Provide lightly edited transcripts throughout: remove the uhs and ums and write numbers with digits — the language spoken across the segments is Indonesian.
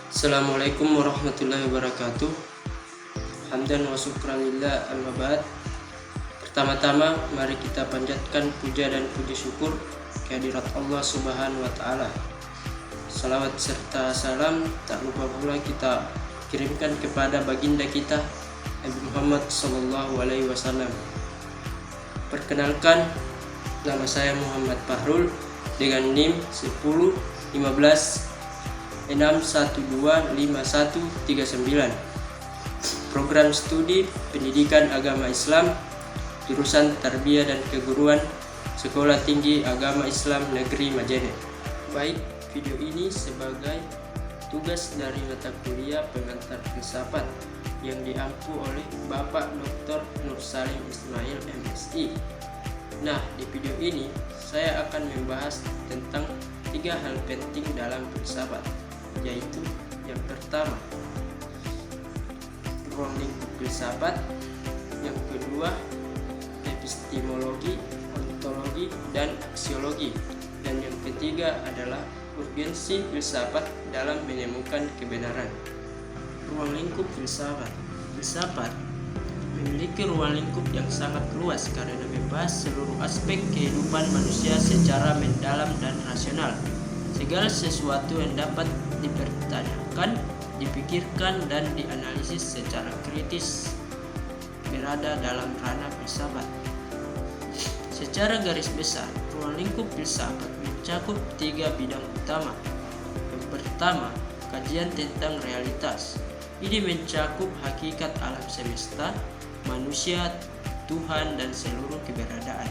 Assalamualaikum warahmatullahi wabarakatuh. Hamdan wa syukran lillah, amma ba'd. Pertama-tama mari kita panjatkan puja dan puji syukur kehadirat Allah Subhanahu wa taala. Salawat serta salam tak lupa pula kita kirimkan kepada baginda kita Nabi Muhammad sallallahu alaihi wasallam. Perkenalkan, nama saya Muhammad Fahrul dengan NIM 1015612139. Program studi Pendidikan Agama Islam, jurusan Tarbiyah dan Keguruan, Sekolah Tinggi Agama Islam Negeri Majene. Baik, video ini sebagai tugas dari mata kuliah pengantar filsafat yang diampu oleh Bapak Dr. Nur Salim Ismail MSI. Nah, di video ini saya akan membahas tentang 3 hal penting dalam filsafat, yaitu yang pertama, ruang lingkup filsafat, yang kedua, epistemologi, ontologi, dan aksiologi, dan yang ketiga adalah urgensi filsafat dalam menemukan kebenaran. Ruang lingkup filsafat. Filsafat memiliki ruang lingkup yang sangat luas karena membahas seluruh aspek kehidupan manusia secara mendalam dan rasional. Segala sesuatu yang dapat dipertanyakan, dipikirkan, dan dianalisis secara kritis berada dalam ranah filsafat. Secara garis besar, ruang lingkup filsafat mencakup 3 bidang utama. Yang pertama, kajian tentang realitas. Ini mencakup hakikat alam semesta, manusia, Tuhan, dan seluruh keberadaan.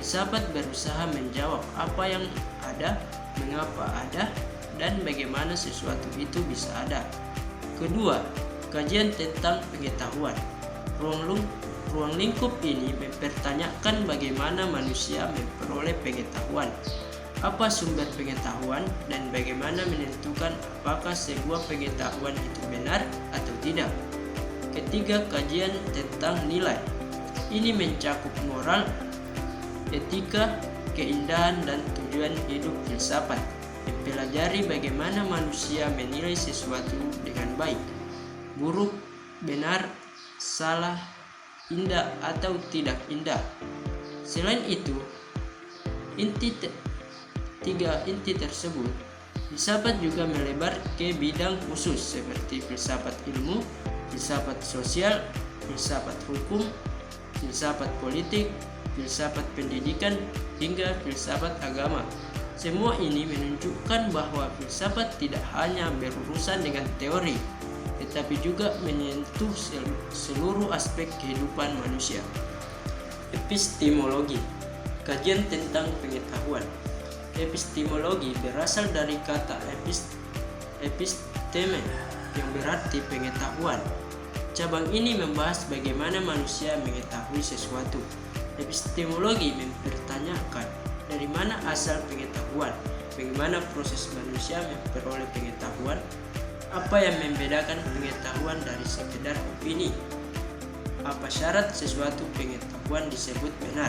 Filsafat berusaha menjawab apa yang ada, mengapa ada, dan bagaimana sesuatu itu bisa ada. Kedua, kajian tentang pengetahuan. Ruang lingkup ini mempertanyakan bagaimana manusia memperoleh pengetahuan, apa sumber pengetahuan, dan bagaimana menentukan apakah sebuah pengetahuan itu benar atau tidak. Ketiga, kajian tentang nilai. Ini mencakup moral, etika, keindahan, dan tujuan hidup filsafat. Mempelajari bagaimana manusia menilai sesuatu dengan baik, buruk, benar, salah, indah, atau tidak indah. Selain itu, tiga inti tersebut, filsafat juga melebar ke bidang khusus seperti filsafat ilmu, filsafat sosial, filsafat hukum, filsafat politik, filsafat pendidikan, hingga filsafat agama. Semua ini menunjukkan bahwa filsafat tidak hanya berurusan dengan teori, tetapi juga menyentuh seluruh aspek kehidupan manusia. Epistemologi, kajian tentang pengetahuan. Epistemologi berasal dari kata episteme yang berarti pengetahuan. Cabang ini membahas bagaimana manusia mengetahui sesuatu. Epistemologi mempertanyakan dari mana asal pengetahuan, bagaimana proses manusia memperoleh pengetahuan, apa yang membedakan pengetahuan dari sekedar opini, apa syarat sesuatu pengetahuan disebut benar.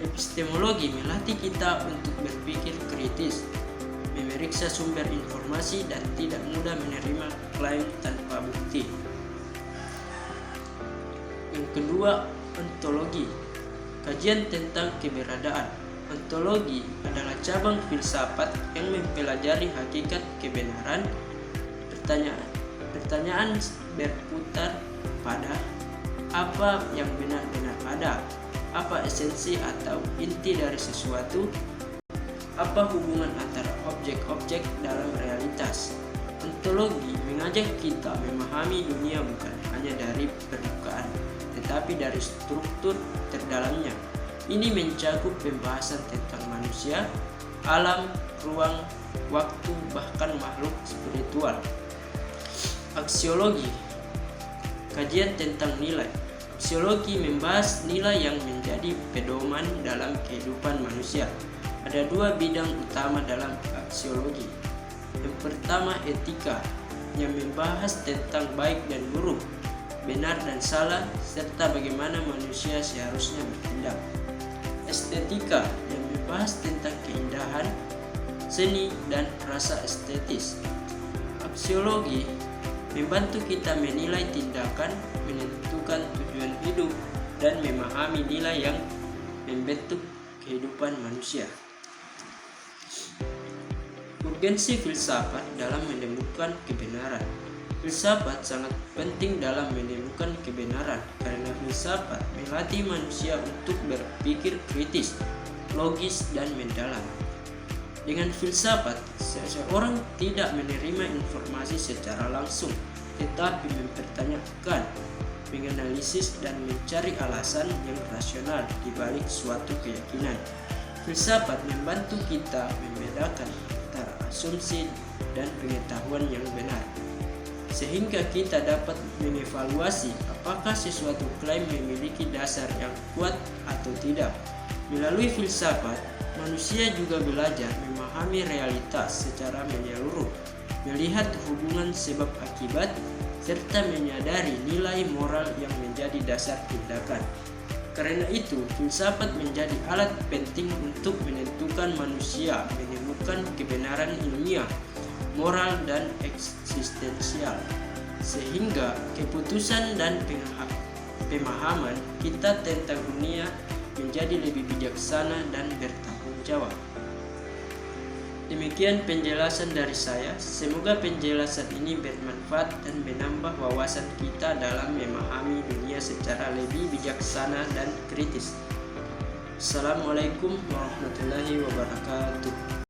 Epistemologi melatih kita untuk berpikir kritis, memeriksa sumber informasi, dan tidak mudah menerima klaim tanpa bukti. Yang kedua, ontologi, kajian tentang keberadaan. Ontologi adalah cabang filsafat yang mempelajari hakikat kebenaran. Pertanyaan berputar pada apa yang benar-benar ada, apa esensi atau inti dari sesuatu, apa hubungan antara objek-objek dalam realitas. Ontologi mengajak kita memahami dunia bukan hanya dari permukaan, tetapi dari struktur terdalamnya. Ini mencakup pembahasan tentang manusia, alam, ruang, waktu, bahkan makhluk spiritual. Aksiologi, kajian tentang nilai. Aksiologi membahas nilai yang menjadi pedoman dalam kehidupan manusia. Ada 2 bidang utama dalam aksiologi. Yang pertama, etika, yang membahas tentang baik dan buruk, benar dan salah, serta bagaimana manusia seharusnya bertindak. Estetika, yang membahas tentang keindahan, seni, dan rasa estetis. Sosiologi membantu kita menilai tindakan, menentukan tujuan hidup, dan memahami nilai yang membentuk kehidupan manusia. Urgensi filsafat dalam menemukan kebenaran. Filsafat sangat penting dalam menemukan kebenaran karena filsafat melatih manusia untuk berpikir kritis, logis, dan mendalam. Dengan filsafat, seseorang tidak menerima informasi secara langsung, tetapi mempertanyakan, menganalisis, dan mencari alasan yang rasional di balik suatu keyakinan. Filsafat membantu kita membedakan antara asumsi dan pengetahuan yang benar, sehingga kita dapat mengevaluasi apakah sesuatu klaim memiliki dasar yang kuat atau tidak. Melalui filsafat, manusia juga belajar memahami realitas secara menyeluruh, melihat hubungan sebab akibat, serta menyadari nilai moral yang menjadi dasar tindakan. Karena itu, filsafat menjadi alat penting untuk menentukan manusia, menemukan kebenaran ilmiah, moral, dan eksistensial, sehingga keputusan dan pemahaman kita tentang dunia menjadi lebih bijaksana dan bertanggung jawab. Demikian penjelasan dari saya. Semoga penjelasan ini bermanfaat dan menambah wawasan kita dalam memahami dunia secara lebih bijaksana dan kritis. Assalamualaikum warahmatullahi wabarakatuh.